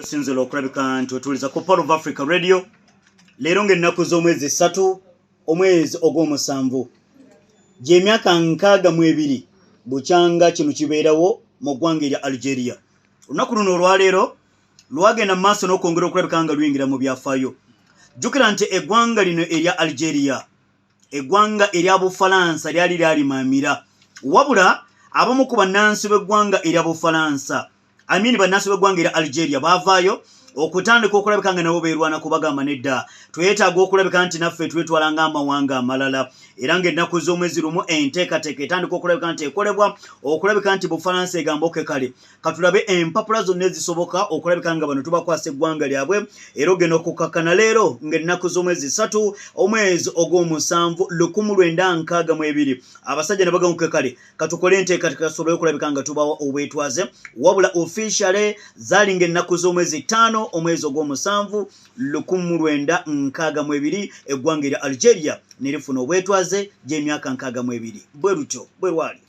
Sinzelo okulabika nti otuuliza ku Pearl of Africa Radio leero ng'ennaku z'omwezi 3 omwezi ogw'omusanvu gy'emyaka 62 bukyanga kino kibeerawo mu ggwanga erya Algeria. Olunaku luno olwaleero lwagenda mu maaso n'okwongera okulabika nga luyingira mu byafaayo. Jjukira nti eggwanga lino erya Algeria, eggwanga erya Bufalansa lyali lyalimaamira, wabula abamu ku bannansi b'eggwanga erya Bufalansa bannansi b'eggwanga erya Algeria baavaayo okutandika okulabika nga nabo beerwana kubagamba nedda twetaaga okulabika nti naffe twetwala ng'amawanga amalala, era ng'ennaku z'omwezi lumu enteekateeka etandika okulabika nti ekolebwa okulabika nti Bufalansa egamba oke kale katulabe empapula zonna ezisoboka okulabika nga bano tubakwasa eggwanga lyabwe, era ogenda okukakkana leero ng'ennaku z'omwezi 3 omwezi ogw'omusanvu 1962 abasajja ne bagamba oke kale katukole enteekateeka tusobole okulabika nga tubawa obwetwaze, wabula officially zaali ng'ennaku z'omwezi 5 omwezi ogw'omusanvu 1962 eggwanga erya Algeria ne lifuna obwetwaze gy'emyaka 62 bwe lutyo bwe lwali.